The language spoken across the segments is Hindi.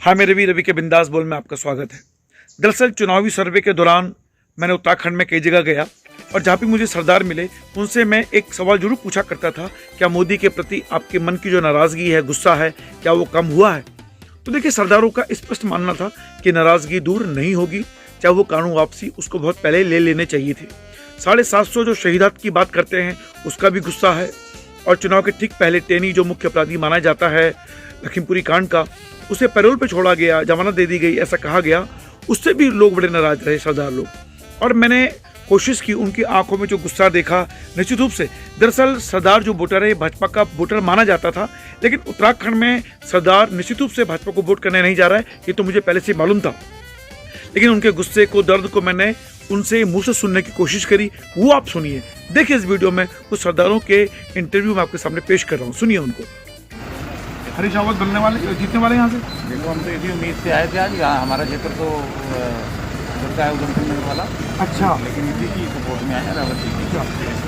हाँ मेरे भी रवि के बिंदास बोल में आपका स्वागत है। दरअसल चुनावी सर्वे के दौरान मैंने उत्तराखंड में कई जगह गया और जहाँ भी मुझे सरदार मिले उनसे मैं एक सवाल जरूर पूछा करता था, क्या मोदी के प्रति आपके मन की जो नाराज़गी है, गुस्सा है, क्या वो कम हुआ है? तो देखिए, सरदारों का स्पष्ट मानना था कि नाराज़गी दूर नहीं होगी, चाहे वो कानून वापसी उसको बहुत पहले ले लेने चाहिए थे। 750 जो शहीदात की बात करते हैं उसका भी गुस्सा है। और चुनाव के ठीक पहले टेनी जो मुख्य अपराधी माना जाता है लखीमपुरी कांड का, उसे पैरोल पे छोड़ा गया, जमानत दे दी गई, ऐसा कहा गया, उससे भी लोग बड़े नाराज रहे, सरदार लोग। और मैंने कोशिश की, उनकी आंखों में जो गुस्सा देखा, निश्चित रूप से दरअसल सरदार जो वोटर है भाजपा का वोटर माना जाता था, लेकिन उत्तराखंड में सरदार निश्चित रूप से भाजपा को वोट करने नहीं जा रहा है, ये तो मुझे पहले से मालूम था। लेकिन उनके गुस्से को, दर्द को मैंने उनसे मुंह से सुनने की कोशिश करी, वो आप सुनिए। देखिए इस वीडियो में कुछ सरदारों के इंटरव्यू में आपके सामने पेश कर रहा हूँ, सुनिए उनको। हरीश रावत बनने वाले, जीतने वाले यहाँ से? देखो, हम तो इसी उम्मीद से आए थे आज। यहाँ हमारा क्षेत्र तो उधर का है, उधमसिंह नगर वाला। अच्छा, लेकिन इसी की सपोर्ट में आया, रावत जी की।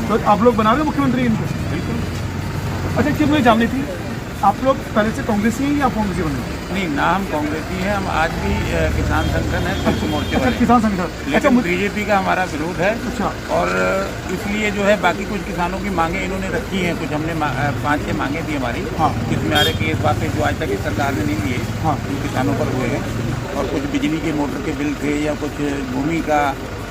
तो आप लोग बना रहे हो मुख्यमंत्री इनको? बिल्कुल। अच्छा, क्यों मुझे जाननी थी, आप लोग पहले से कांग्रेसी हैं या कांग्रेसी बने? नहीं ना, हम कांग्रेसी हैं। हम आज भी किसान संगठन है, कृषि मोर्चे वाले। किसान संगठन। लेकिन बीजेपी का हमारा विरोध है। अच्छा। और इसलिए जो है बाकी कुछ किसानों की मांगे इन्होंने रखी हैं, कुछ हमने 5-6 मांगे थी हमारी। हाँ। इसमें आ रहे कि इस बात पे जो आज तक इस सरकार ने नहीं दिए, हाँ, किसानों पर हुए हैं। और कुछ बिजली के मोटर के बिल थे या कुछ भूमि का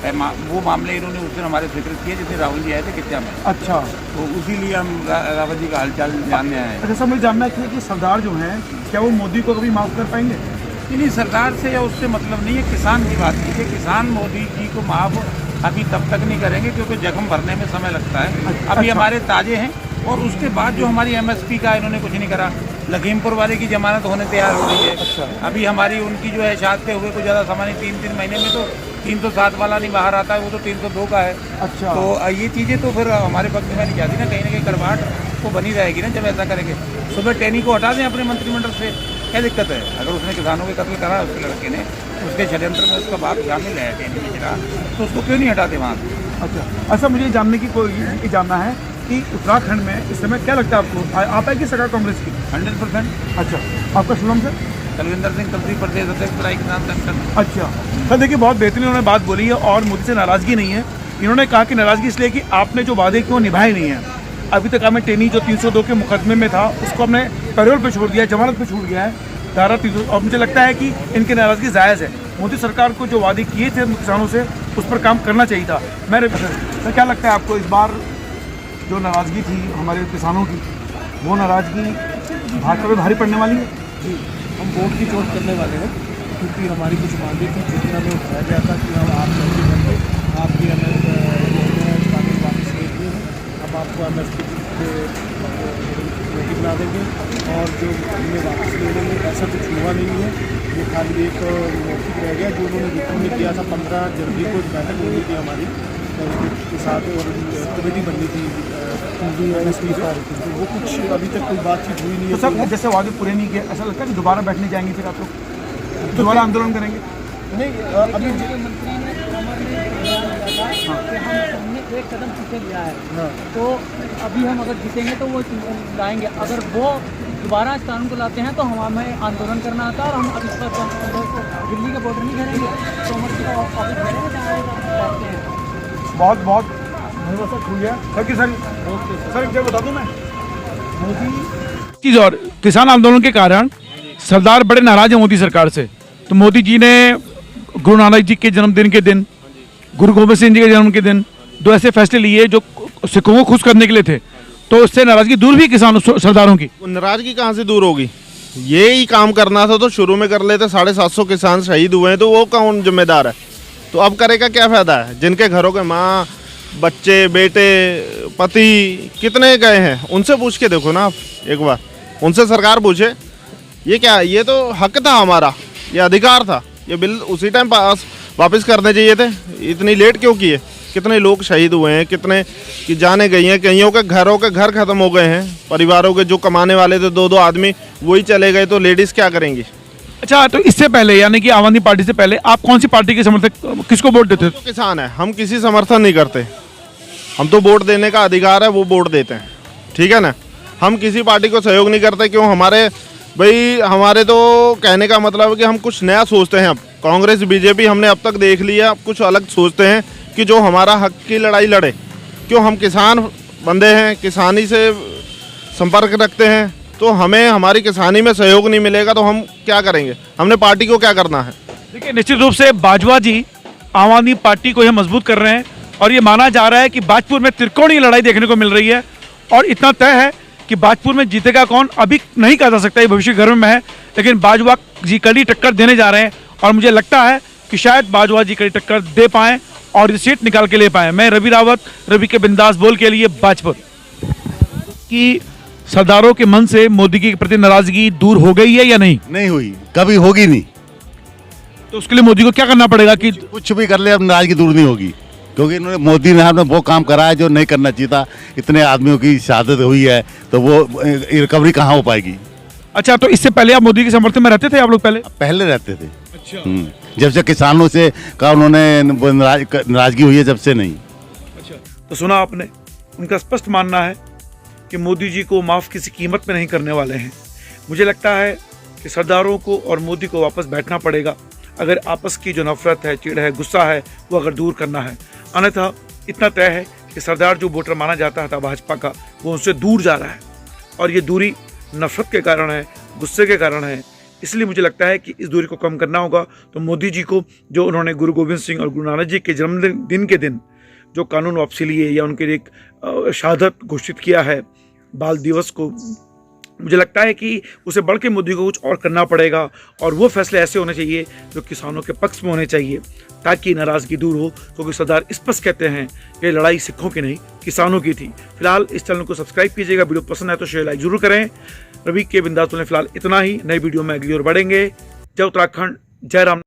वो मामले इन्होंने उस दिन हमारे स्वीकृत किए, जैसे राहुल जी आए थे कित्या में। अच्छा, तो उसी लिए हम रावत जी का हालचाल जानने आए हैं। अच्छा सर, मुझे जानना है कि सरदार जो हैं, क्या वो मोदी को कभी माफ कर पाएंगे? नहीं, सरकार से या उससे मतलब नहीं है, किसान की बात कीजिए। किसान मोदी जी को माफ अभी तब तक नहीं करेंगे क्योंकि जख्म भरने में समय लगता है। अभी हमारे ताजे हैं। और उसके बाद जो हमारी MSP का इन्होंने कुछ नहीं करा। लखीमपुर वाले की जमानत होने तैयार हो रही है। अच्छा। अभी हमारी उनकी जो है शादी हुए कुछ ज़्यादा समय नहीं, 3-3 महीने में तो 307 वाला नहीं बाहर आता है, वो तो 302 का है। अच्छा। तो ये चीज़ें तो फिर हमारे पक्ष में नहीं जाती ना कहीं करवाहट तो बनी रहेगी ना जब ऐसा करेंगे। सुबह टेनी को हटा दें अपने मंत्रिमंडल से, क्या दिक्कत है? अगर उसने किसानों के कत्ल करा उसके लड़के ने, उसके षड्यंत्र में उसका बाप शामिल है टेनी में चला, तो उसको क्यों नहीं हटाते वहाँ से? अच्छा, मुझे जानने की कोई जानना है कि उत्तराखंड में इस समय क्या लगता है आपको, आप है कि सरकार कांग्रेस की? 100%। अच्छा, आपका शुभम सर? तलविंदर सिंह तलसी प्रदेश अध्यक्ष राय किसान संगठन। अच्छा सर, देखिए बहुत बेहतरीन उन्होंने बात बोली है और मोदी से नाराज़गी नहीं है। इन्होंने कहा कि नाराज़गी इसलिए कि आपने जो वादे किए वो निभाए नहीं हैं। अभी तक हमें टेनी जो 302 के मुकदमे में था उसको हमने पैरोल पे छोड़ दिया, जमानत पे छोड़ दिया है, धारा 300। और मुझे लगता है कि इनकी नाराज़गी जायज़ है। मोदी सरकार को जो वादे किए थे किसानों से उस पर काम करना चाहिए था। सर क्या लगता है आपको, इस बार जो नाराज़गी थी हमारे किसानों की, वो नाराज़गी भाजपा पे भारी पड़ने वाली है? जी, हम वोट की चोट करने वाले हैं क्योंकि हमारी कुछ मांगे थी जितना में उठाया गया था कि हम आप नौकरी करके आपकी कानून वापस ले लिए हैं, हम आपको MSP रोटी बना देंगे और जो हमने वापस ले लेंगे। ऐसा कुछ हुआ नहीं है, ये खाली एक मौखिक रह गया जो उन्होंने रिकॉर्ड में किया था। 15 जनवरी को बैठक होनी थी हमारी के साथ और कमेटी बननी थी MSP पर, तो वो कुछ अभी तक कोई बातचीत हुई नहीं है। तो सर जैसे वादे पूरे नहीं किए, ऐसा लगता है कि दोबारा बैठने जाएंगे, फिर आप लोग दोबारा आंदोलन करेंगे? नहीं, अभी मुख्यमंत्री ने कमर में हाँ कि हमने एक कदम पीछे लिया है। हाँ। तो अभी हम अगर जीतेंगे तो वो लाएंगे, अगर वो दोबारा इस कानून को लाते हैं तो हमें आंदोलन करना आता है। और हम अब इस पर दिल्ली के बॉर्डर नहीं घेरेंगे, तो हम ऑफिस घेरेंगे जहाँ जाते हैं। बहुत बहुत धन्यवाद सर, खुल गया सर। कि सर एक जगह बता दूं मैं, मोदी चीज़ और किसान आंदोलन के कारण सरदार बड़े नाराज हैं मोदी सरकार से। तो मोदी जी ने गुरु नानक जी के जन्मदिन के दिन, गुरु गोबिंद सिंह जी के जन्म के दिन 2 ऐसे फैसले लिए जो सिखों को खुश करने के लिए थे, तो उससे नाराजगी दूर भी किसान सरदारों की। नाराजगी कहाँ से दूर होगी? ये ही काम करना था तो शुरू में कर लेते। 750 किसान शहीद हुए हैं तो वो कौन जिम्मेदार है? तो अब करेगा क्या फायदा है? जिनके घरों के माँ, बच्चे, बेटे, पति कितने गए हैं, उनसे पूछ के देखो ना आप एक बार, उनसे सरकार पूछे। ये क्या, ये तो हक था हमारा, ये अधिकार था, ये बिल उसी टाइम पास वापस करने चाहिए थे। इतनी लेट क्यों किए? कितने लोग शहीद हुए हैं, कितने की जाने गई हैं, कईयों के घरों के घर खत्म हो गए हैं, परिवारों के जो कमाने वाले थे 2-2 आदमी वही चले गए, तो लेडीज़ क्या करेंगी? अच्छा, तो इससे पहले यानी कि आम आदमी पार्टी से पहले आप कौन सी पार्टी के समर्थक, किसको वोट देते थे? तो किसान है, हम किसी समर्थन नहीं करते। हम तो वोट देने का अधिकार है, वो वोट देते हैं, ठीक है ना। हम किसी पार्टी को सहयोग नहीं करते, क्यों? हमारे भाई हमारे तो कहने का मतलब है कि हम कुछ नया सोचते हैं। अब कांग्रेस बीजेपी हमने अब तक देख लिया, अब कुछ अलग सोचते हैं कि जो हमारा हक की लड़ाई लड़े। क्यों, हम किसान बंदे हैं, किसानी से संपर्क रखते हैं, तो हमें हमारी किसानी में सहयोग नहीं मिलेगा तो हम क्या करेंगे, हमने पार्टी को क्या करना है। देखिए, निश्चित रूप से बाजवा जी आम आदमी पार्टी को यह मजबूत कर रहे हैं और ये माना जा रहा है कि बाजपुर में त्रिकोणीय लड़ाई देखने को मिल रही है और इतना तय है कि बाजपुर में जीतेगा कौन अभी नहीं कहा जा सकता, ये भविष्य घर में है, लेकिन बाजवा जी कड़ी टक्कर देने जा रहे हैं और मुझे लगता है कि शायद बाजवा जी कड़ी टक्कर दे पाएं और ये सीट निकाल के ले पाएं। मैं रवि रावत, रवि के बिंदास बोल के लिए बाजपुर की सरदारों के मन से मोदी के प्रति नाराजगी दूर हो गई है या नहीं? नहीं हुई, कभी होगी नहीं। तो उसके लिए मोदी को क्या करना पड़ेगा कि कुछ भी कर ले, अब नाराजगी दूर नहीं होगी, क्योंकि इन्होंने मोदी ने हमने वो काम करा है जो नहीं करना चाहिए था। इतने आदमियों की शहादत हुई है तो वो रिकवरी कहाँ हो पाएगी। अच्छा, तो इससे पहले आप मोदी के समर्थन में रहते थे आप लोग पहले? पहले रहते थे। अच्छा। जब से किसानों से का उन्होंने नाराजगी हुई है, जब से नहीं। अच्छा, तो सुना आपने, उनका स्पष्ट मानना है कि मोदी जी को माफ किसी कीमत में नहीं करने वाले हैं। मुझे लगता है कि सरदारों को और मोदी को वापस बैठना पड़ेगा अगर आपस की जो नफरत है, चिढ़ है, गुस्सा है, वो अगर दूर करना है। अन्यथा इतना तय है कि सरदार जो वोटर माना जाता था भाजपा का, वो उनसे दूर जा रहा है और ये दूरी नफरत के कारण है, गुस्से के कारण है। इसलिए मुझे लगता है कि इस दूरी को कम करना होगा। तो मोदी जी को जो उन्होंने गुरु गोविंद सिंह और गुरु नानक जी के जन्मदिन के दिन जो कानून वापसी लिए या उनके एक शहादत घोषित किया है बाल दिवस को, मुझे लगता है कि उसे बढ़ के मोदी को कुछ और करना पड़ेगा और वो फैसले ऐसे होने चाहिए जो किसानों के पक्ष में होने चाहिए ताकि नाराज़गी दूर हो, क्योंकि सरदार स्पष्ट कहते हैं कि लड़ाई सिखों की नहीं किसानों की थी। फिलहाल इस चैनल को सब्सक्राइब कीजिएगा, वीडियो पसंद आए तो शेयर लाइक जरूर करें। रवि के बिंदास बोले फिलहाल इतना ही, नई वीडियो में अगली ओर बढ़ेंगे। जय उत्तराखंड, जय राम।